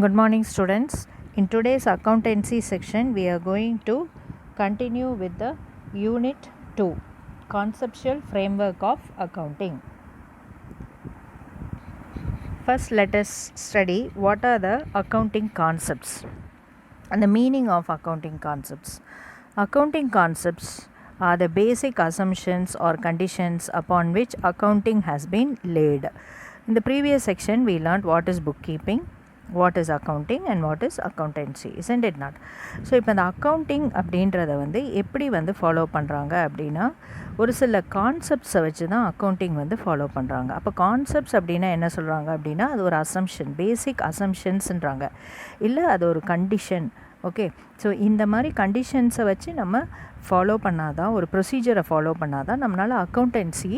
Good morning, students. In today's accountancy section, we are going to continue with the Unit 2 Conceptual Framework of Accounting. First, let us study what are the accounting concepts and the meaning of accounting concepts. Accounting concepts are the basic assumptions or conditions upon which accounting has been laid. In the previous section, we learned what is bookkeeping, what is accounting and what is accountancy, isn't it not? So இப்போ இந்த accounting அப்படின்றத எப்படி follow பண்ணுறாங்க அப்படின்னா ஒரு சில கான்செப்ட்ஸை வச்சு தான் அக்கௌண்டிங் ஃபாலோ பண்ணுறாங்க. அப்போ கான்செப்ட்ஸ் அப்படின்னா என்ன சொல்கிறாங்க அப்படின்னா அது ஒரு அசம்ஷன், பேசிக் அசம்ஷன்ஸுன்றாங்க, இல்லை அது ஒரு கண்டிஷன். ஓகே, ஸோ இந்த மாதிரி கண்டிஷன்ஸை வச்சு நம்ம ஃபாலோ பண்ணாதான், ஒரு ப்ரொசீஜரை ஃபாலோ பண்ணாதான் நம்மளால் அக்கௌண்டன்சி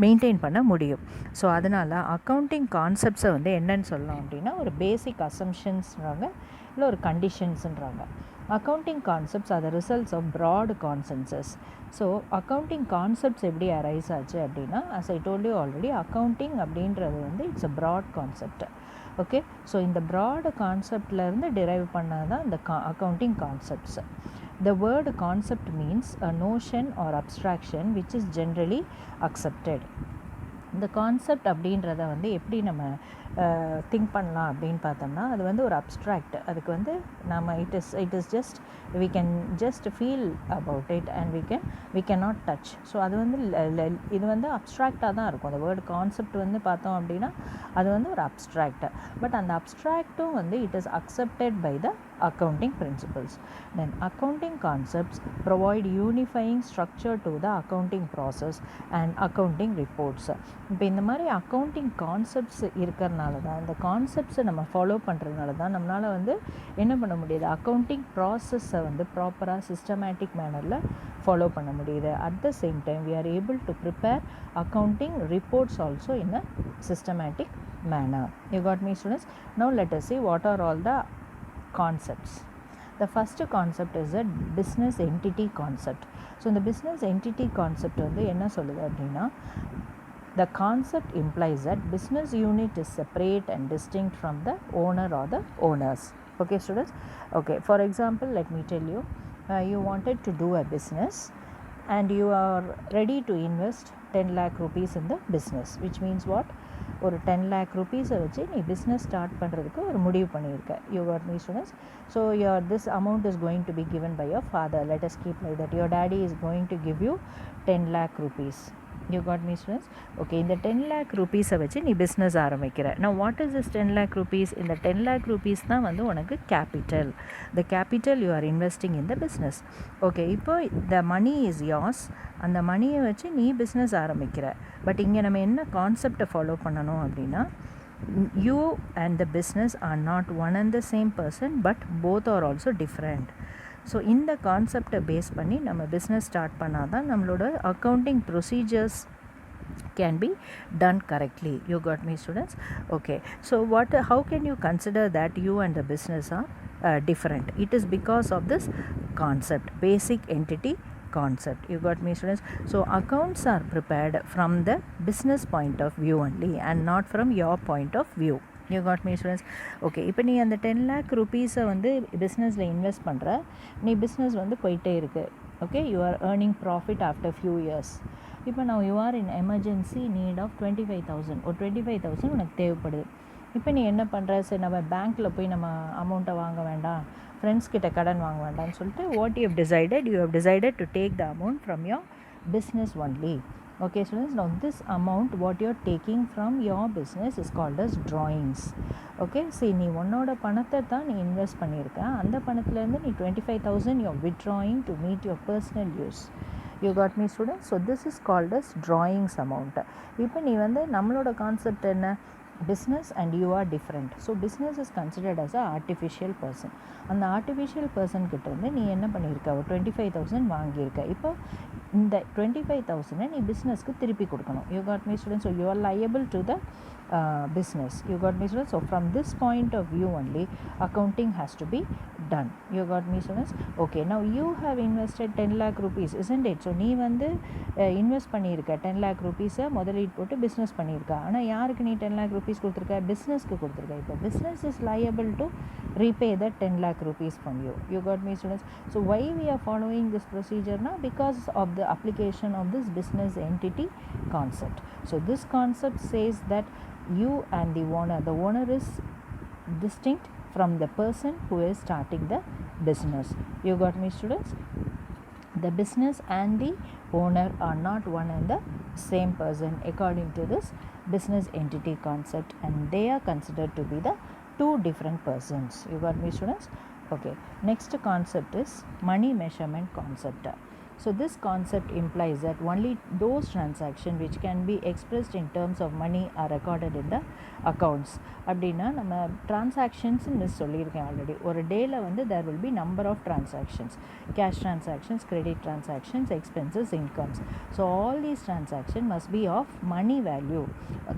மெயின்டைன் பண்ண முடியும். ஸோ அதனால் அக்கௌண்டிங் கான்செப்ட்ஸை என்னன்னு சொல்லலாம் அப்படின்னா ஒரு பேசிக் அசம்ஷன்ஸ்ன்றாங்க, இல்லை ஒரு கண்டிஷன்ஸுன்றாங்க. Accounting concepts are the results of broad consensus. So accounting concepts எப்படி அரைஸ் ஆச்சு அப்படின்னா, as I told you already, accounting அப்படின்றது it's a broad concept. Okay, so இந்த ப்ராட் கான்செப்ட்லேருந்து டிரைவ் பண்ணது தான் இந்த accounting concepts. The word concept means a notion or abstraction which is generally accepted. இந்த கான்செப்ட் அப்படின்றத எப்படி நம்ம திங்க் பண்ணலாம் அப்படின்னு பார்த்தோம்னா, அது ஒரு அப்ட்ராக்ட். அதுக்கு நம்ம it is just we can just feel about it and we cannot touch. So அது இது அப்ட்ராக்டாக தான் இருக்கும். அந்த வேர்டு கான்செப்ட் பார்த்தோம் அப்படின்னா அது ஒரு அப்ட்ராக்ட். பட் அந்த அப்ட்ராக்டும் it is accepted by the accounting principles. Then accounting concepts provide unifying structure to the accounting process and accounting reports. இப்போ இந்த மாதிரி அக்கௌண்டிங் கான்செப்ட்ஸ் இருக்கிறனால தான், இந்த கான்செப்ட்ஸை நம்ம ஃபாலோ பண்ணுறதுனால தான் நம்மளால் என்ன பண்ண முடியுது, அக்கௌண்டிங் ப்ராசஸை ப்ராப்பராக சிஸ்டமேட்டிக் மேனரில் ஃபாலோ பண்ண முடியுது. At the same time we are able to prepare accounting reports also in a systematic manner. You got me, students? Now let us see what are all the concepts. The first concept is a business entity concept. So இந்த business entity concept என்ன சொல்லுது அப்படின்னா, the concept implies that business unit is separate and distinct from the owner or the owners. Okay, students? Okay, for example, let me tell you, you wanted to do a business and you are ready to invest 10 lakh rupees in the business, which means what? ஒரு 10 lakh rupees-ஐ வச்சு நீ business start பண்ணுறதுக்கு ஒரு முடிவு பண்ணியிருக்க. You got me, students? So this amount is going to be given by your father. Let us keep like that. Your daddy is going to give you 10 lakh rupees. You got me, students? Okay, இந்த 10 lakh rupees-ஐ வச்சு நீ business ஆரம்பிக்கிற. நான் what is this 10 lakh rupees? இந்த 10 lakh rupees தான் உனக்கு capital. The capital you are investing in the business. Okay, இப்போ த மணி இஸ் யார்ஸ். அந்த மணியை வச்சு நீ பிஸ்னஸ் ஆரம்பிக்கிற. பட் இங்கே நம்ம என்ன கான்செப்டை ஃபாலோ பண்ணணும் அப்படின்னா, you and the business are not one and the same person, but both are also different. So இந்த கான்செப்டை பேஸ் பண்ணி நம்ம பிஸ்னஸ் ஸ்டார்ட் பண்ணால் தான் நம்மளோட accounting procedures can be done correctly. You got me, students? Okay, so how can you consider that you and the business are different? It is because of this concept, basic entity concept. You got me, students? So accounts are prepared from the business point of view only and not from your point of view. You got me, students? Okay, இப்போ நீ அந்த 10 lakh rupees-ஐ பிஸ்னஸில் invest பண்ணுற. நீ business போயிட்டே இருக்கு. Okay, you are earning profit after few years. இப்போ நான் you are in emergency need of 25,000. ஒரு 25,000 உனக்கு தேவைப்படுது. இப்போ நீ என்ன பண்ணுற, சரி நம்ம பேங்க்கில் போய் நம்ம அமௌண்ட்டை வாங்க வேண்டாம், ஃப்ரெண்ட்ஸ் கிட்ட கடன் வாங்க வேண்டாம்னு சொல்லிட்டு what you have decided to take the amount from your business only. Okay, students, now this amount what you are taking from your business is called as drawings. Okay, see, நீ உன்னோட பணத்தை தான் நீ இன்வெஸ்ட் பண்ணியிருக்க. அந்த பணத்துலேருந்து நீ 25,000 you are withdrawing to meet your personal use. You got me, students? So this is called as drawings amount. இப்போ நீ நம்மளோட கான்செப்ட் என்ன, business and you are different. So business is considered as a artificial person. அந்த artificial person கிட்டேருந்து நீ என்ன பண்ணியிருக்க, ஒரு 25,000 வாங்கியிருக்க. இப்போ இந்த 25,000 நீ பிஸ்னஸ்க்கு திருப்பி கொடுக்கணும். You got me students? So you are liable to the business. You got me students? So from this point of view only accounting has to be done. You got me students? Okay, now you have invested 10 lakh rupees, isn't it? So நீ வந்து invest பண்ணியிருக்க 10 lakh rupees முதலீடு போட்டு business பண்ணியிருக்க. ஆனால் யாருக்கு நீ 10 lakh rupees கொடுத்துருக்க? பிஸ்னஸ்க்கு கொடுத்துருக்க. இப்போ business is liable to repay that 10 lakh rupees from you. You got me students? So why we are following this procedure now? Because of the application of this business entity concept. So this concept says that you and the owner is distinct from the person who is starting the business. You got me students? The business and the owner are not one and the same person according to this business entity concept, and they are considered to be the two different persons. You got me students? Okay, next concept is money measurement concept. So this concept implies that only those transactions which can be expressed in terms of money are recorded in the accounts. அப்படின்னா நம்ம டிரான்சாக்ஷன்ஸ்னு சொல்லியிருக்கேன் already. ஒரு டேயில் வந்து there will be number of transactions, cash transactions, credit transactions, expenses, incomes. So all these transactions must be of money value.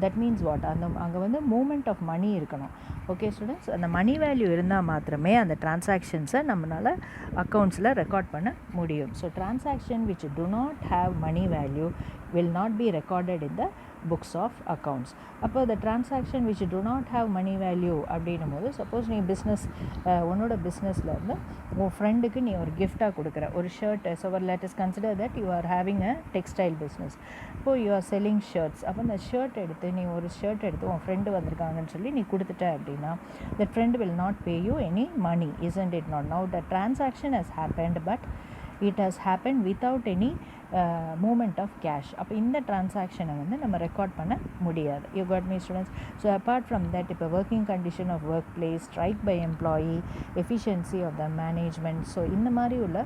That means what? அங்கே வந்து moment of money இருக்கணும். Okay students, அந்த மணி வேல்யூ இருந்தால் மாத்திரமே அந்த டிரான்சாக்ஷன்ஸை நம்மளால் அக்கௌண்ட்ஸில் ரெக்கார்ட் பண்ண முடியும். So transaction which do not have money value will not be recorded in the books of accounts. அப்போ the transaction which do not have money value அப்படின்னும் போது, சப்போஸ் நீ பிஸ்னஸ் உன்னோட பிஸ்னஸில் இருந்து உன் ஃப்ரெண்டுக்கு நீ ஒரு கிஃப்டாக கொடுக்குற ஒரு shirt. So let us consider that you are having a textile business. இப்போது you are selling shirts. அப்போ அந்த ஷர்ட் எடுத்து நீ ஒரு ஷர்ட் எடுத்து உன் ஃப்ரெண்டு வந்திருக்காங்கன்னு சொல்லி நீ கொடுத்துட்ட அப்படின்னா that friend will not pay you any money, isn't it not? Now the transaction has happened, but it has happened without any movement of cash. அப்போ இந்த டிரான்சாக்ஷனை வந்து நம்ம ரெக்கார்ட் பண்ண முடியாது. You got me students? So apart from that, இப்போ working condition of work place, strike by employee, efficiency of the management, so இந்த மாதிரி உள்ள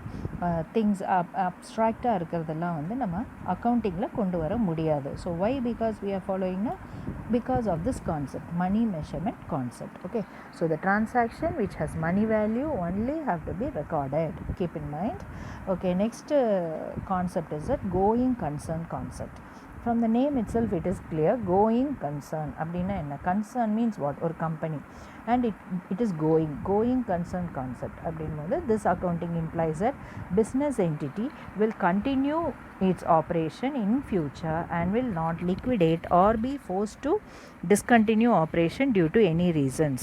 திங்ஸ் அப்ஸ்ட்ராக்டாக இருக்கிறதெல்லாம் வந்து நம்ம அக்கௌண்டிங்கில் கொண்டு வர முடியாது. So why? Because we are ஃபாலோயிங்னா because of this concept, money measurement concept. Okay, so the transaction which has money value only have to be recorded. Keep in mind. Okay, next concept is that going concern concept. From the name itself it is clear, going concern அப்படின்னா என்ன? concern means what? ஒரு company, and it is going concern concept அப்படின்போது this accounting implies that business entity will continue its operation in future and will not liquidate or be forced to discontinue operation due to any reasons.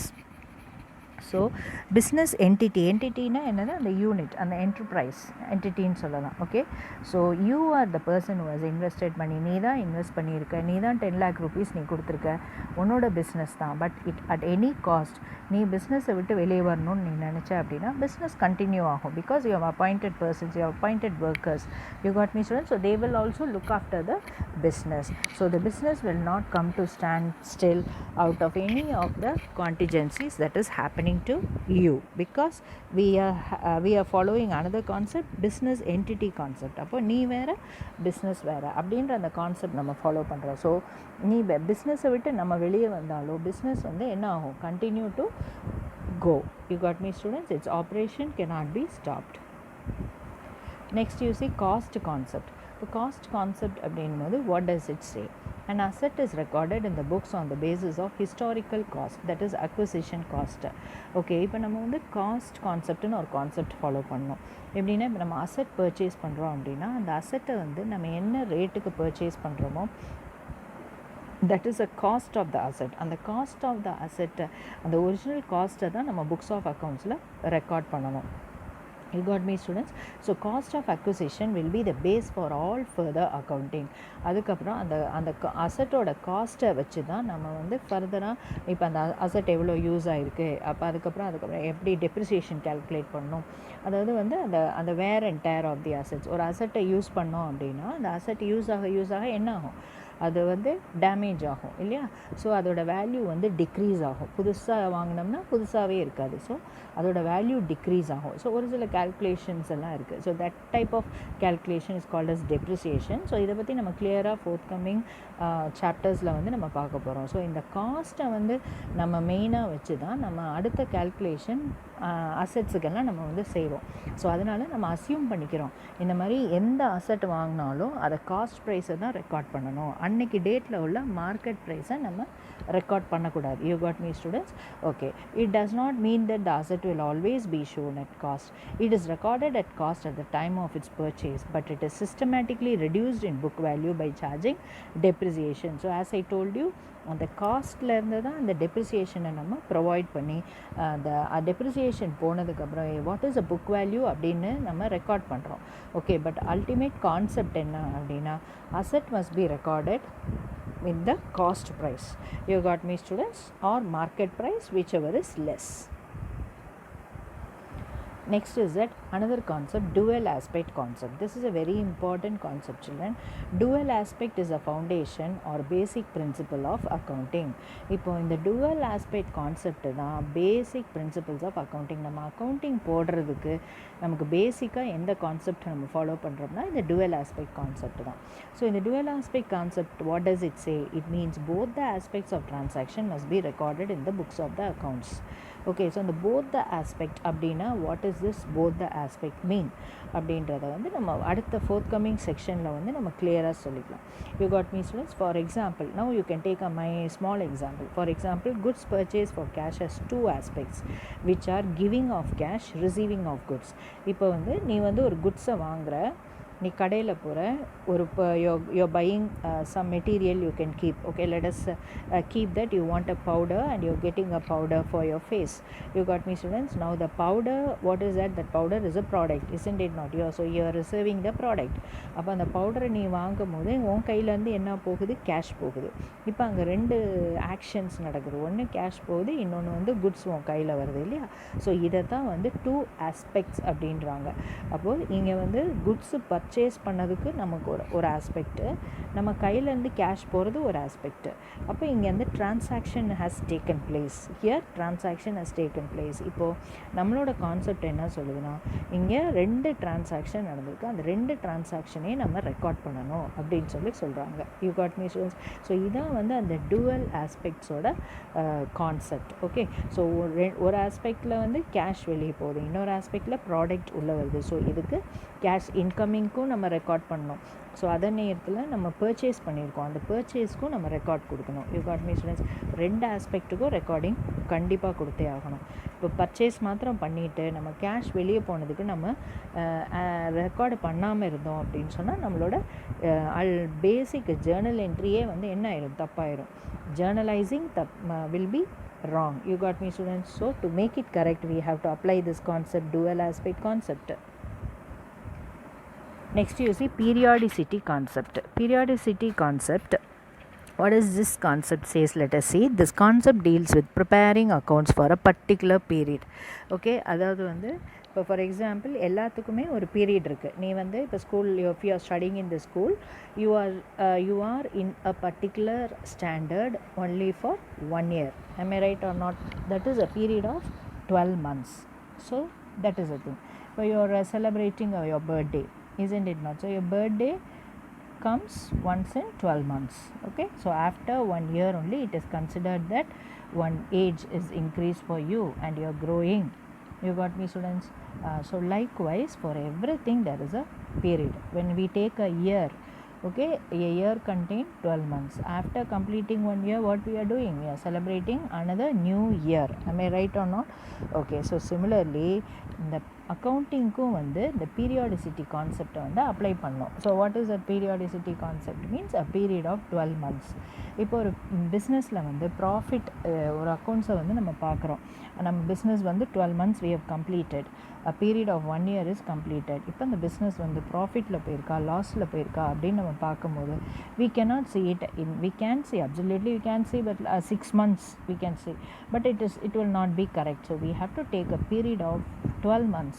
So business என்டிட்டினா என்னது? அந்த unit, அந்த enterprise என்டிட்டின்னு சொல்லலாம். Okay, so you are the person who has invested money. நீ தான் invest பண்ணியிருக்க, நீ தான் 10 lakh rupees நீ கொடுத்துருக்க, உன்னோட பிஸ்னஸ் தான். But it at any cost நீ பிஸ்னஸை விட்டு வெளியே வரணும்னு நீ நினச்ச அப்படின்னா பிஸ்னஸ் கண்டினியூ ஆகும். Because you have appointed persons, you have appointed workers. You got me students? So they will also look after the business. So the business will not come to stand still out of any of the contingencies that is happening to you, because we are following another concept, business entity concept. அப்போ நீ வேறு business வேறு அப்படின்ற அந்த concept நம்ம follow பண்ணுறோம். So நீ பிஸ்னஸை விட்டு நம்ம வெளியே வந்தாலும் பிஸ்னஸ் வந்து என்ன ஆகும்? Continue to go. You got me students? Its operation cannot be stopped. Next you see cost concept. The cost concept அப்படின்னும்போது what does it say? An asset is recorded in the books on the basis of historical cost, that is acquisition cost. Okay, இப்போ நம்ம வந்து cost கான்செப்ட்னு ஒரு concept follow பண்ணோம். எப்படின்னா, இப்போ நம்ம asset purchase பண்ணுறோம் அப்படின்னா அந்த அசெட்டை வந்து நம்ம என்ன ரேட்டுக்கு பர்ச்சேஸ் பண்ணுறோமோ that is a cost of the asset. அந்த காஸ்ட் ஆஃப் த அசெட்டை, அந்த ஒரிஜினல் காஸ்ட்டை தான் நம்ம புக்ஸ் ஆஃப் அக்கௌண்ட்ஸில் ரெக்கார்ட் பண்ணணும். You got me students? So cost of acquisition will be the base for all further accounting. அதுக்கப்புறம் அந்த அசட்டோட காஸ்ட்டை வச்சு தான் நம்ம வந்து ஃபர்தராக இப்போ அந்த அசட் எவ்வளோ யூஸ் ஆகிருக்கு, அப்போ அதுக்கப்புறம் எப்படி டெப்ரிசியேஷன் கேல்குலேட் பண்ணணும். அதாவது வந்து அந்த wear and tear of the assets. ஒரு அசட்டை யூஸ் பண்ணோம் அப்படின்னா அந்த அசட் யூஸ் ஆக என்ன ஆகும்? அது வந்து டேமேஜ் ஆகும் இல்லையா? ஸோ அதோட வேல்யூ வந்து டிக்ரீஸ் ஆகும். புதுசாக வாங்கினோம்னா புதுசாகவே இருக்காது. ஸோ அதோட வேல்யூ டிக்ரீஸ் ஆகும். ஸோ ஒரு சில கேல்குலேஷன்ஸ் எல்லாம் இருக்குது. So that type of calculation is called as depreciation. So இதை பற்றி நம்ம கிளியராக ஃபோர்த் கம்மிங் சாப்டர்ஸில் வந்து நம்ம பார்க்க போகிறோம். ஸோ இந்த காஸ்ட்டை வந்து நம்ம மெயினாக வச்சு தான் நம்ம அடுத்த கேல்குலேஷன் அசெட்ஸுக்கெல்லாம் நம்ம வந்து செய்வோம். ஸோ அதனால் நம்ம அஸ்யூம் பண்ணிக்கிறோம் இந்த மாதிரி எந்த அசெட் வாங்கினாலும் அதை காஸ்ட் ப்ரைஸை தான் ரெக்கார்ட் பண்ணணும், அன்னைக்கு டேட்டில் உள்ள மார்க்கெட் ப்ரைஸை நம்ம ரெக்கார்ட் பண்ணக்கூடாது. You got me students? Okay, it does not mean that the asset will always be shown at cost. It is recorded at cost at the time of its purchase, but it is systematically reduced in book value by charging depreciation. So as I told you, அந்த காஸ்ட்லேருந்து தான் அந்த டெப்ரிசியேஷனை நம்ம provide பண்ணி அந்த depreciation போனதுக்கப்புறம் what is a book value அப்படின்னு நம்ம ரெக்கார்ட் பண்ணுறோம். ஓகே, பட் அல்டிமேட் கான்செப்ட் என்ன அப்படின்னா, asset must be recorded with the cost price. You got me students? Or market price, whichever is less. Next is that another concept, dual aspect concept. This is a very important concept, children. Dual aspect is a foundation or basic principle of accounting. இப்போ இந்த dual aspect concept தான் basic principles of accounting. நம்ம accounting போடுறதுக்கு நமக்கு பேசிக்காக எந்த concept நம்ம follow பண்ணுறோம்னா இந்த dual aspect concept தான். ஸோ இந்த dual aspect concept, what does it say? It means both the aspects of transaction must be recorded in the books of the accounts. Okay, so இந்த both the aspect அப்படின்னா what is this both the aspect mean அப்படின்றத வந்து நம்ம அடுத்த fourth coming செக்ஷனில் வந்து நம்ம கிளியராக சொல்லிக்கலாம். You got me students? For example, now you can take a my small example. For example, goods purchase for cash has two aspects which are giving of cash, receiving of goods. இப்போ வந்து நீ வந்து ஒரு குட்ஸை வாங்குகிற, நீ கடையில் போகிற, ஒரு you're buying some material you can keep. Okay, let us keep that you want a powder and you're getting a powder for your face. You got me students? Now the powder, what is that? That powder is a product, isn't it not? So you're receiving the product. அப்போ அந்த பவுடரை நீ வாங்கும் போது உன் கையிலேருந்து என்ன போகுது? கேஷ் போகுது. இப்போ அங்கே ரெண்டு ஆக்ஷன்ஸ் நடக்குது. ஒன்று கேஷ் போகுது, இன்னொன்று வந்து குட்ஸ் உன் கையில் வருது இல்லையா? ஸோ இதை தான் வந்து டூ ஆஸ்பெக்ட்ஸ் அப்படின்றாங்க. அப்போது இங்கே வந்து குட்ஸு பர்ச்சேஸ் பண்ணதுக்கு நமக்கு ஒரு ஆஸ்பெக்ட்டு, நம்ம கையிலேருந்து கேஷ் போகிறது ஒரு ஆஸ்பெக்ட்டு. அப்போ இங்கே வந்து transaction has taken place. Here transaction has taken place. இப்போது நம்மளோட கான்செப்ட் என்ன சொல்லுதுன்னா, இங்கே ரெண்டு டிரான்சாக்ஷன் நடந்திருக்கு, அந்த ரெண்டு டிரான்சாக்ஷனே நம்ம ரெக்கார்ட் பண்ணணும் அப்படின்னு சொல்கிறாங்க. You got me students? So இதான் வந்து அந்த டுவல் ஆஸ்பெக்ட்ஸோட கான்செப்ட். ஓகே, ஸோ ஒரு ஆஸ்பெக்டில் வந்து கேஷ் வெளியே போகுது, இன்னொரு ஆஸ்பெக்டில் ப்ராடக்ட் உள்ளே வருது. ஸோ இதுக்கு கேஷ் இன்கமிங்க்கும் நம்ம ரெக்கார்ட் பண்ணணும். ஸோ அதே நேரத்தில் நம்ம பர்ச்சேஸ் பண்ணியிருக்கோம், அந்த பர்ச்சேஸ்க்கும் நம்ம ரெக்கார்ட் கொடுக்கணும். You got me students? ரெண்டு ஆஸ்பெக்ட்டுக்கும் ரெக்கார்டிங் கண்டிப்பாக கொடுத்தே ஆகணும். இப்போ பர்ச்சேஸ் மாத்திரம் பண்ணிவிட்டு நம்ம கேஷ் வெளியே போனதுக்கு நம்ம ரெக்கார்டு பண்ணாமல் இருந்தோம் அப்படின்னு சொன்னால் நம்மளோட பேசிக் ஜேர்னல் என்ட்ரியே வந்து என்ன ஆயிரும்? தப்பாயிரும். Journalising will be wrong. You got me students? So to make it correct, we have to apply this concept, dual aspect concept. Next you see periodicity concept. Periodicity concept, what is this concept says? Let us see. This concept deals with preparing accounts for a particular period. Okay, அதாவது வந்து இப்போ for example எல்லாத்துக்குமே ஒரு period இருக்குது. நீ வந்து இப்போ school, if you are studying in the school, you are in a particular standard only for 1 year. Am I right or not? That is a period of 12 months. So that is the thing. So you are celebrating your birthday, isn't it not? So your birthday comes once in 12 months. Okay, so after 1 year only it is considered that one age is increased for you and you are growing. You got me students? So likewise for everything there is a period. When we take a year, okay, a year contains 12 months. After completing 1 year, what we are doing? We are celebrating another new year. Am I right or not? Okay, so similarly இந்த அக்கௌண்டிங்க்கும் வந்து இந்த periodicity கான்செப்டை வந்து apply பண்ணோம். So what is a periodicity concept? Means a period of 12 months. இப்போ ஒரு பிஸ்னஸில் வந்து ப்ராஃபிட் ஒரு அக்கௌண்ட்ஸை வந்து நம்ம பார்க்குறோம். நம்ம பிஸ்னஸ் வந்து 12 months we have completed. a period of 1 year is completed. இப்போ இந்த பிஸ்னஸ் வந்து ப்ராஃபிட்டில் போயிருக்கா, லாஸில் போயிருக்கா அப்படின்னு நம்ம பார்க்கும்போது we cannot see it in, we can see, absolutely we can see, but 6 months we can see, but it will not be correct. So we have to take a period of 12 months.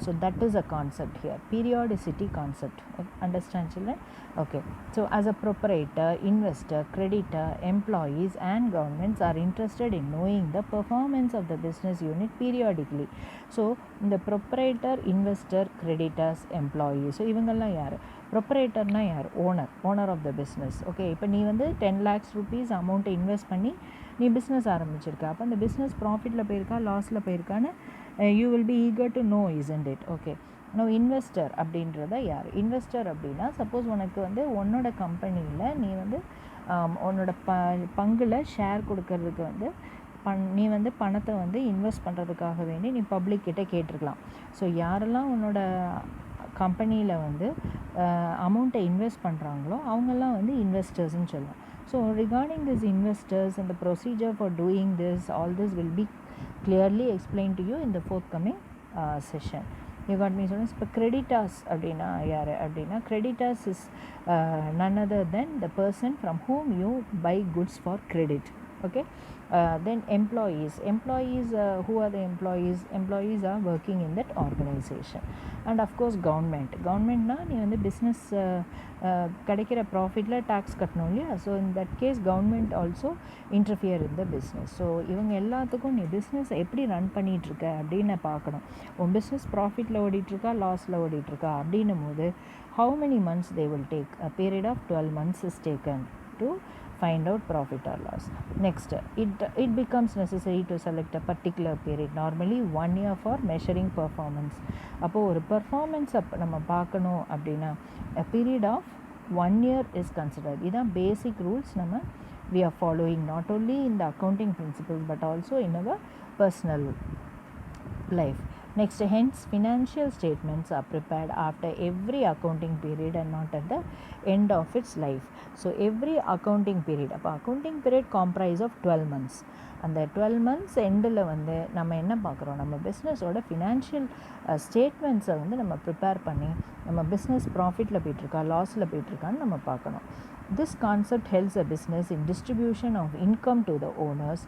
So that is a concept here, periodicity concept. Understand children? Okay, so as a proprietor, investor, creditor, employees and governments are interested in knowing the performance of the business unit periodically. So the proprietor, investor, creditors, employees, so இவங்கெல்லாம் யார்? ப்ரொப்ரேட்டர்னா யார்? Owner of the business. Okay, இப்போ நீ வந்து 10 lakhs rupees அமௌண்ட்டை invest பண்ணி நீ பிஸ்னஸ் ஆரம்பிச்சிருக்க. அப்போ அந்த பிஸ்னஸ் ப்ராஃபிட்டில் போயிருக்கா, லாஸில் போயிருக்கான்னு you will be eager to know, isn't it? Okay. Now investor அப்படின்றத யார்? இன்வெஸ்டர் அப்படின்னா சப்போஸ் உனக்கு வந்து உன்னோட கம்பெனியில் நீ வந்து உன்னோட பங்கில் ஷேர் கொடுக்கறதுக்கு வந்து நீ வந்து பணத்தை வந்து இன்வெஸ்ட் பண்ணுறதுக்காக வேண்டி நீ பப்ளிக் கிட்டே கேட்டிருக்கலாம். ஸோ யாரெல்லாம் உன்னோட கம்பெனியில் வந்து அமௌண்ட்டை இன்வெஸ்ட் பண்ணுறாங்களோ அவங்கெல்லாம் வந்து இன்வெஸ்டர்ஸ்ன்னு சொல்லுவோம். So regarding this investors and the procedure for doing this, all this will be clearly explained to you in the forthcoming session. You got me students? இப்போ creditors அப்படின்னா யார் அப்படின்னா creditors is none other than the person from whom you buy goods for credit. Okay. Then employees, who are the employees are working in that organization. And of course governmentனா நீ வந்து business கிடைக்கிற ப்ராஃபிட்டில் tax கட்டணும் இல்லையா? So in that case government also interfere in the business. So இவங்க எல்லாத்துக்கும் நீ business எப்படி run பண்ணிகிட்ருக்க அப்படின்னு பார்க்கணும். உன் பிஸ்னஸ் ப்ராஃபிட்டில் ஓடிட்டுருக்கா லாஸில் ஓடிட்டுருக்கா அப்படின்னும் போது how many months they will take? A period of 12 months is taken to find out profit or loss. Next, it becomes necessary to select a particular period, normally 1 year, for measuring performance. அப்போது ஒரு performance நம்ம பார்க்கணும் அப்படின்னா a period of 1 year is considered. இதான் பேசிக் rules நம்ம we are following not only in the accounting principles but also in our personal life. Next, hence financial statements are prepared after every accounting period and not at the end of its life. So every accounting period, அப்போ accounting period comprise of 12 months. அந்த 12 months எண்டில் வந்து நம்ம என்ன பார்க்குறோம், நம்ம பிஸ்னஸோட financial ஸ்டேட்மெண்ட்ஸை வந்து நம்ம ப்ரிப்பேர் பண்ணி நம்ம பிஸ்னஸ் ப்ராஃபிட்டில் போய்ட்டுருக்கா லாஸில் போய்ட்டுருக்கான்னு நம்ம பார்க்கணும். This concept helps a business in distribution of income to the owners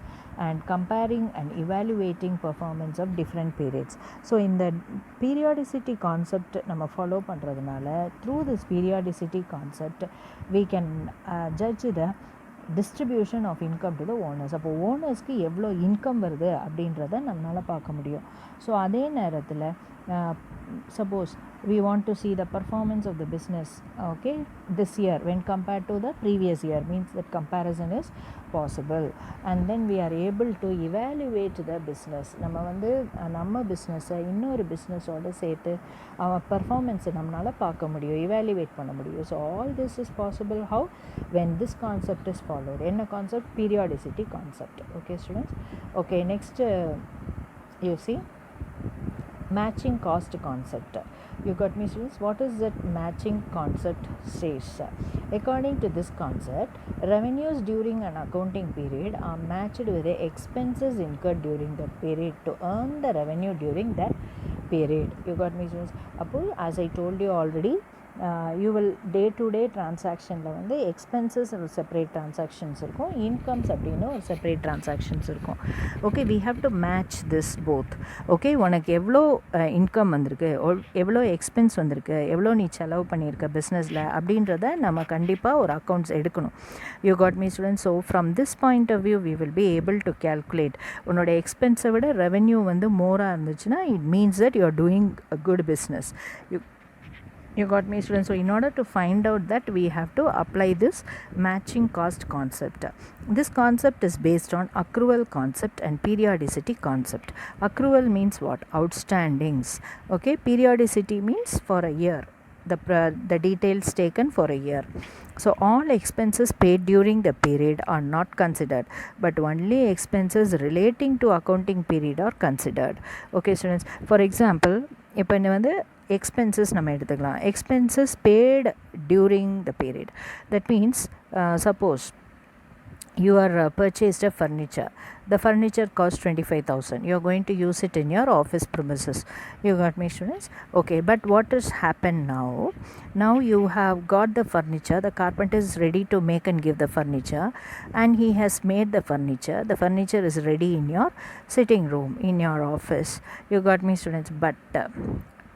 and comparing and evaluating performance of different periods. So in the periodicity concept நம்ம follow பண்ணுறதுனால through this periodicity concept we can judge the distribution of income to the owners. அப்போ ஓனர்ஸ்க்கு எவ்வளோ income வருது அப்படின்றத நம்மளால் பார்க்க முடியும். So அதே நேரத்தில் suppose we want to see the performance of the business, okay, this year when compared to the previous year, means that comparison is possible, and then we are able to evaluate the business. நம்ம வந்து நம்ம பிஸ்னஸை இன்னொரு பிஸ்னஸோடு சேர்த்து பர்ஃபார்மன்ஸை நம்மளால் பார்க்க முடியும், evaluate பண்ண முடியும். So all this is possible how? When this concept is followed. என்ன concept? Periodicity concept. Okay students? Okay, next you see matching cost concept. You got me students? What is that matching concept says? According to this concept, revenues during an accounting period are matched with the expenses incurred during that period to earn the revenue during that period. You got me students? Appo as I told you already, you will day to day டிரான்சாக்ஷனில் வந்து expenses ஒரு separate transactions இருக்கும், incomes அப்படின்னு ஒரு separate transactions இருக்கும். Okay, we have to match this both. Okay, உனக்கு எவ்வளோ income வந்திருக்கு, எவ்வளோ எக்ஸ்பென்ஸ் வந்திருக்கு, எவ்வளோ நீ செலவு பண்ணியிருக்க பிஸ்னஸில் அப்படின்றத நம்ம கண்டிப்பாக ஒரு அக்கௌண்ட்ஸ் எடுக்கணும். You got me students? So from this point of view we will be able to calculate. உன்னோட எக்ஸ்பென்ஸை விட ரெவென்யூ வந்து மோராக இருந்துச்சுன்னா it means that you are doing a good business. You got me students? So in order to find out that, we have to apply this matching cost concept. This concept is based on accrual concept and periodicity concept. Accrual means what? Outstandings. Okay, periodicity means for a year, the details taken for a year. So all expenses paid during the period are not considered, but only expenses relating to accounting period are considered. Okay students, for example, இப்போ இந்த வந்து expenses நம்ம எடுத்துக்கலாம். Expenses paid during the period. That means suppose you are purchased a furniture. The furniture cost 25,000. You are going to use it in your office premises. You got me students? Okay, but what has happened now? Now you have got the furniture. The carpenter is ready to make and give the furniture, and he has made the furniture. The furniture is ready in your sitting room, in your office. You got me students? But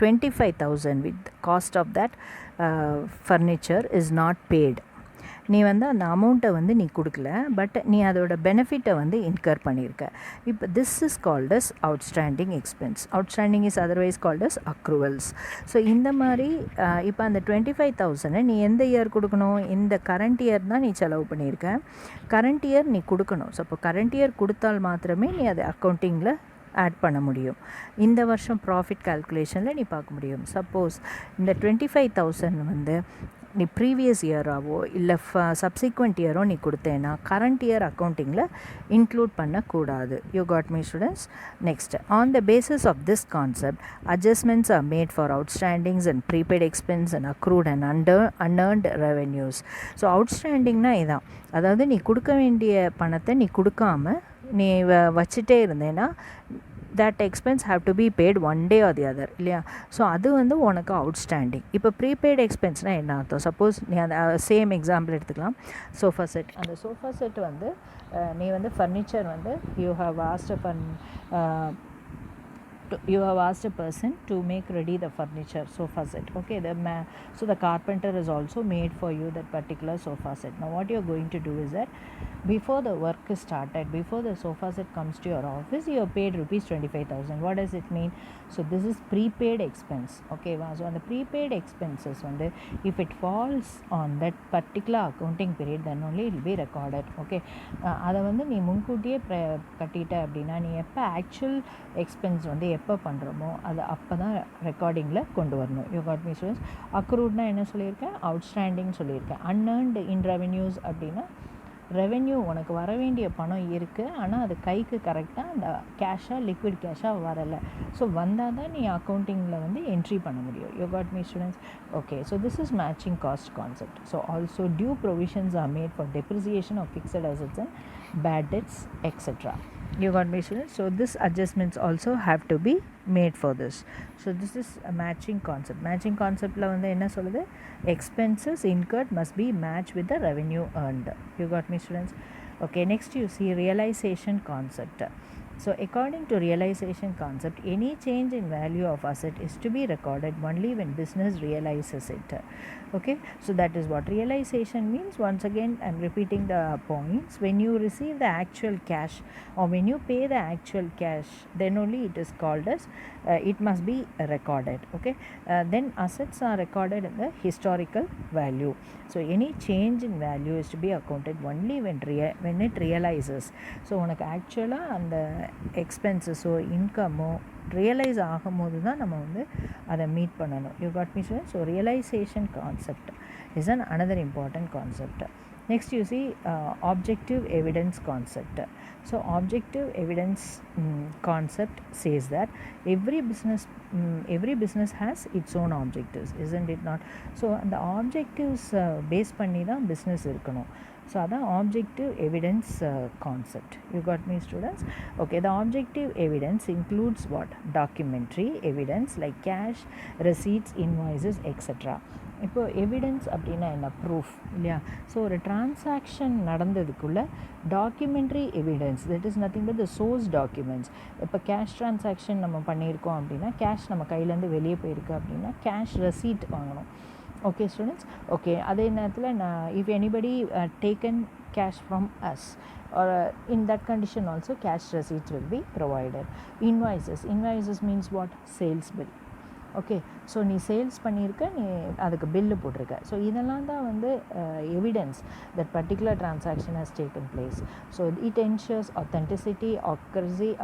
25,000 with the cost of that furniture is not paid. நீ வந்து அந்த அமௌண்ட்டை வந்து நீ கொடுக்கல, but நீ அதோட பெனிஃபிட்டை வந்து இன்கர் பண்ணியிருக்க. இப்போ this is called as outstanding expense. Outstanding is otherwise called as accruals. So இந்த மாதிரி இப்போ அந்த 25,000 நீ எந்த இயர் கொடுக்கணும்? இந்த கரண்ட் இயர் தான் நீ செலவு பண்ணியிருக்க, கரண்ட் இயர் நீ கொடுக்கணும். ஸோ இப்போ கரண்ட் இயர் கொடுத்தால் மாத்திரமே நீ அதை அக்கௌண்டிங்கில் ஆட் பண்ண முடியும். இந்த வருஷம் ப்ராஃபிட் கால்குலேஷனில் நீ பார்க்க முடியும். சப்போஸ் இந்த 25,000 வந்து நீ ப்ரீவியஸ் இயராகவோ இல்லை சப்சிக்வெண்ட் இயரோ நீ கொடுத்தேன்னா கரண்ட் இயர் அக்கௌண்டிங்கில் இன்க்ளூட் பண்ணக்கூடாது. You got me students? Next, on the basis of this concept adjustments are made for outstandings and prepaid expense and accrued and unearned revenues. So அவுட்ஸ்டாண்டிங்னா இதான், அதாவது நீ கொடுக்க வேண்டிய பணத்தை நீ கொடுக்காம நீ வச்சுட்டே இருந்தேன்னா that expense have to be paid one day or the other இல்லையா? ஸோ அது வந்து உனக்கு அவுட்ஸ்டாண்டிங். இப்போ ப்ரீபெய்ட் எக்ஸ்பென்ஸ்னால் என்ன அர்த்தம்? சப்போஸ் நீ அந்த சேம் எக்ஸாம்பிள் எடுத்துக்கலாம். சோஃபா செட், அந்த சோஃபா செட் வந்து நீ வந்து ஃபர்னிச்சர் வந்து you have asked a person to make ready the furniture sofa set. Okay, so the carpenter has also made for you that particular sofa set. Now what you're going to do is that before the work is started, before the sofa set comes to your office, you have paid rupees 25,000. What does it mean? So this is prepaid expense. Okay, so on the prepaid expenses வந்து if it falls on that particular accounting period, then only it will be recorded. Okay, அதை வந்து நீ முன்கூட்டியே கட்டிட்ட அப்படின்னா நீ எப்போ actual expense வந்து எப்போ பண்ணுறோமோ அது அப்போ தான் ரெக்கார்டிங்கில் கொண்டு வரணும். You got me students? அக்ரூட்னா என்ன சொல்லியிருக்கேன்? அவுட்ஸ்டாண்டிங் சொல்லியிருக்கேன். அன்எர்ன்டு இன் ரெவென்யூஸ் அப்படின்னா ரெவென்யூ உனக்கு வர வேண்டிய பணம் இருக்குது, ஆனால் அது கைக்கு கரெக்டாக அந்த கேஷாக லிக்விட் கேஷாக வரலை. ஸோ வந்தால் தான் நீ அக்கௌண்டிங்கில் வந்து என்ட்ரி பண்ண முடியும். You got me students? Okay, so this is matching cost concept. So also due provisions are made for depreciation of fixed assets and bad debts, etc. You got me, students? So this adjustments also have to be made for this. So this is a matching concept. Matching concept la வந்து என்ன சொல்லுது? Expenses incurred must be matched with the revenue earned. You got me, students? Okay, next you see realization concept. So according to realization concept, any change in value of asset is to be recorded only when business realizes it. Okay, so that is what realization means. Once again I'm repeating the points. When you receive the actual cash or when you pay the actual cash, then only it is called as it must be recorded. Okay, then assets are recorded in the historical value. So any change in value is to be accounted only when it realizes. So உனக்கு ஆக்சுவலாக அந்த எக்ஸ்பென்சஸோ இன்கமோ realise ஆகும்போது தான் நம்ம வந்து அதை meet பண்ணணும். You got me students? So realisation concept is another important concept. Next you see objective evidence concept. So objective evidence concept says that every business has its own objectives, isn't it not? So the objectives base பண்ணி தான் business இருக்கணும். So அதான் objective evidence concept. You got me, students? Okay, the objective evidence includes what? Documentary evidence like cash, receipts, invoices, etc. இப்போ evidence அப்படின்னா என்ன? Proof இல்லையா? So ஒரு transaction நடந்ததுக்குள்ள documentary evidence, that is nothing but the source documents. இப்போ cash transaction நம்ம பண்ணியிருக்கோம் அப்படின்னா கேஷ் நம்ம கையிலேருந்து வெளியே போயிருக்கு அப்படின்னா கேஷ் ரெசீட் வாங்கணும். Okay students? ஓகே, அதே நேரத்தில் if anybody taken cash from us or in that condition also cash receipts will be provided. Invoices means what? Sales bill. Okay, so நீ சேல்ஸ் பண்ணியிருக்க, நீ அதுக்கு பில்லு போட்டிருக்க. ஸோ இதெல்லாம் தான் வந்து evidence that particular transaction has taken place. So it ensures authenticity,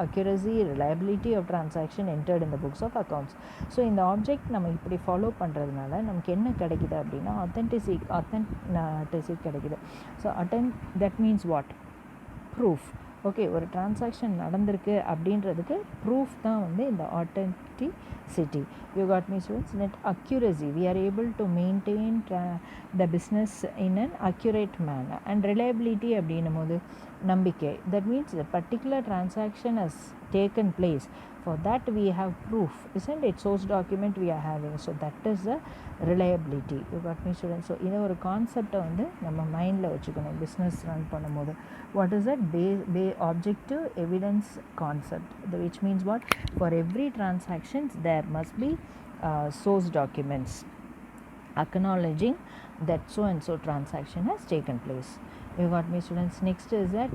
accuracy, reliability of transaction entered in the books of accounts. So இந்த object நம்ம இப்படி ஃபாலோ பண்ணுறதுனால நமக்கு என்ன கிடைக்குது அப்படின்னா authenticity கிடைக்குது. So that means what? Proof. Okay, ஒரு டிரான்சாக்ஷன் நடந்திருக்கு அப்படின்றதுக்கு ப்ரூஃப் தான் வந்து இந்த authenticity. You got me, students? Net accuracy, we are able to maintain the business in an accurate manner. And reliability அப்படின்னும் போது நம்பிக்கை. That means the particular transaction has taken place. For that we have proof, isn't it? Source document we are having. So that is the reliability. You got me, students? So இதை ஒரு கான்செப்டை வந்து நம்ம மைண்டில் வச்சுக்கணும் பிஸ்னஸ் ரன் பண்ணும்போது. What is that? Objective evidence concept, which means what? For every transactions there must be source documents acknowledging that so and so transaction has taken place. You got me, students? Next is that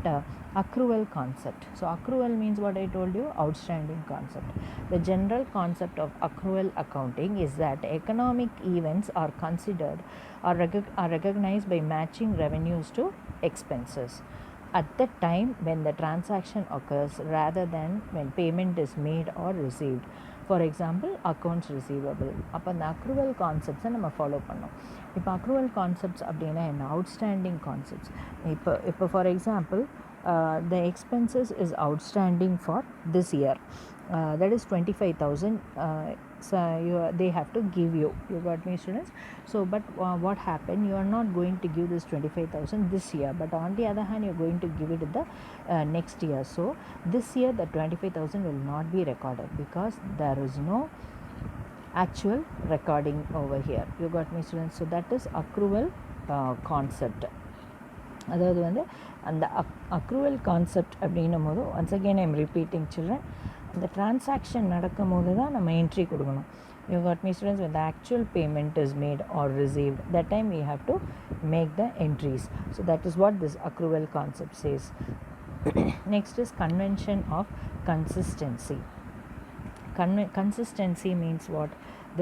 accrual concept. So accrual means what I told you, outstanding concept. The general concept of accrual accounting is that economic events are considered or are recognized by matching revenues to expenses. at the time when the transaction occurs rather than when payment is made or received. For example, accounts receivable. அப்போ அந்த accrual கான்செப்ட்ஸை நம்ம follow பண்ணோம். இப்போ accrual concepts அப்படின்னா என்ன? Outstanding concepts. இப்போ for example, the expenses is outstanding for this year, that is 25,000. So they have to give you got me, students? So but what happened, you are not going to give this 25,000 this year, but on the other hand you are going to give it the next year. So this year the 25,000 will not be recorded because there is no actual recording over here. You got me, students? So that is accrual concept. அதாவது வந்து அந்த accrual concept அப்படின்னும் போது once again I am repeating children, இந்த transaction நடக்கும் போது தான் நம்ம என்ட்ரி கொடுக்கணும். You got me, students? when the actual payment is made or received, that time we have to make the entries. So that is what this accrual concept says. Next is convention of consistency. Consistency means what?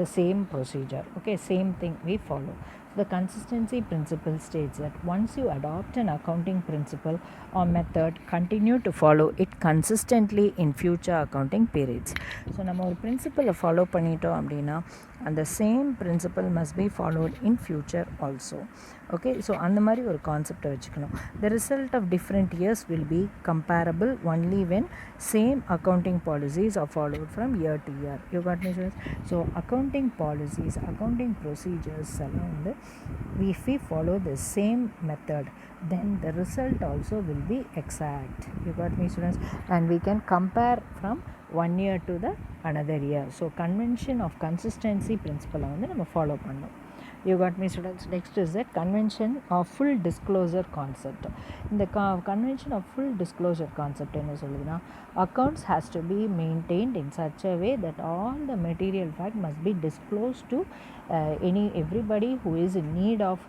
The same procedure, okay, same thing we follow. The consistency principle states that once you adopt an accounting principle or method, continue to follow it consistently in future accounting periods. So நம்ம ஒரு principle follow பண்ணிட்டோம் அப்படின்னா அந்த same principle must be followed in future also. Okay, so அந்த மாதிரி ஒரு கான்செப்டை வச்சுக்கணும். The result of different years will be comparable only when same accounting policies are followed from year to year. You got me, students? So accounting policies, accounting procedures எல்லாம் வந்து if we follow the same method, then the result also will be exact. You got me, students? And we can compare from one year to the another year. So convention of consistency principle வந்து நம்ம follow பண்ணோம். You got me, students? Next is the convention of full disclosure concept. இந்த convention of full disclosure concept என்ன சொல்லுதுன்னா, accounts has to be maintained in such a way that all the material fact must be disclosed to everybody who is in need of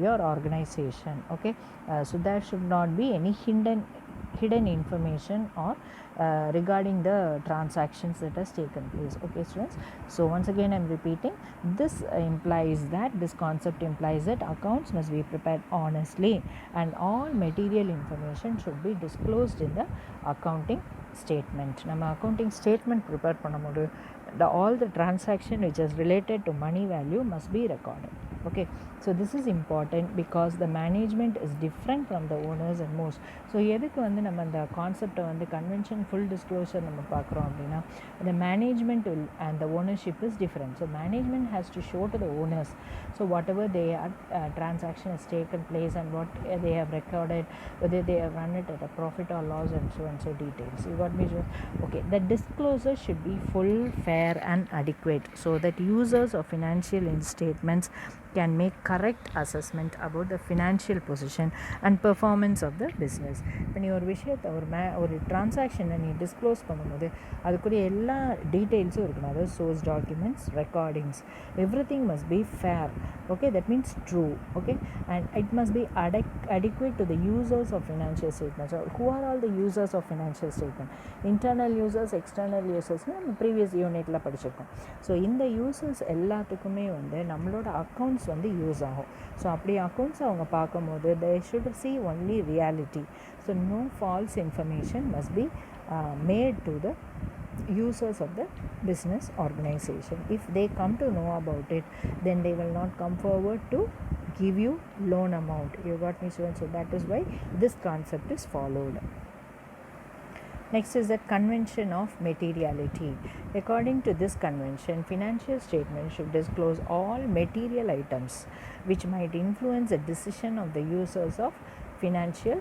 your organization. Okay, so there should not be any hidden information or regarding the transactions that has taken place. Okay, students? So once again I am repeating, this implies that this concept implies that accounts must be prepared honestly and all material information should be disclosed in the accounting statement. நம்ம accounting statement prepare பண்ணும்போது all the transaction which is related to money value must be recorded. Okay, so this is important because the management is different from the owners and most. So எதுக்கு வந்து நம்ம இந்த கான்செப்டை வந்து convention full disclosure நம்ம பார்க்குறோம் அப்படின்னா, the management will and the ownership is different. So management has to show to the owners, so whatever they are transaction has taken place and what they have recorded, whether they have run it at a profit or loss and so details. You got me? Okay, the disclosure should be full, fair and adequate so that users of financial statements can make correct assessment about the financial position and performance of the business. இப்போ நீ ஒரு விஷயத்தை ஒரு டிரான்சாக்ஷனை நீ disclose பண்ணும்போது அதுக்குரிய எல்லா டீட்டெயில்ஸும் இருக்கணும். அதாவது source documents, recordings, everything must be fair. Okay, that means true. Okay, and it must be adequate to the users of financial statements. So who are all the users of financial statement? Internal users, external users, நம்ம previous யூனிட்ல படிச்சிருக்கோம். So இந்த users எல்லாத்துக்குமே வந்து நம்மளோட accounts வந்து use ஆகும். So அப்படி அக்கௌண்ட்ஸ் அவங்க பார்க்கும்போது they should see only reality. So no false information must be made to the users of the business organization. If they come to know about it, then they will not come forward to give you loan amount. You got me, students? So that is why this concept is followed. Next is the convention of materiality. According to this convention, financial statements should disclose all material items which might influence the decision of the users of financial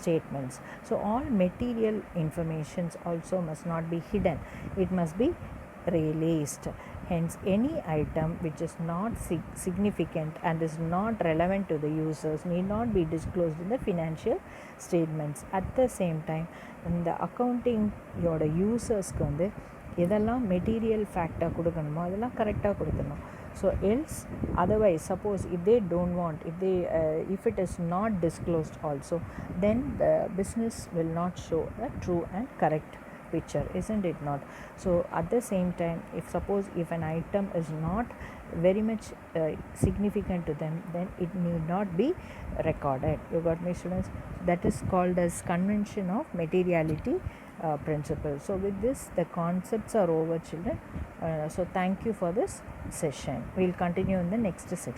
statements. So all material informations also must not be hidden. It must be released. Hence, any item which is not significant and is not relevant to the users need not be disclosed in the financial statements. At the same time, இந்த அக்கௌண்டிங்கோட யூசர்ஸ்க்கு வந்து எதெல்லாம் material ஃபேக்டாக கொடுக்கணுமோ அதெல்லாம் கரெக்டாக கொடுக்கணும். So else, otherwise, suppose if they don't want, if it is not disclosed also, then the business will not show a true and correct picture, isn't it not? So at the same time, if an item is not very much significant to them, then it need not be recorded. You got me, students? That is called as convention of materiality principle. So with this, the concepts are over, children. So thank you for this session. We'll continue in the next section.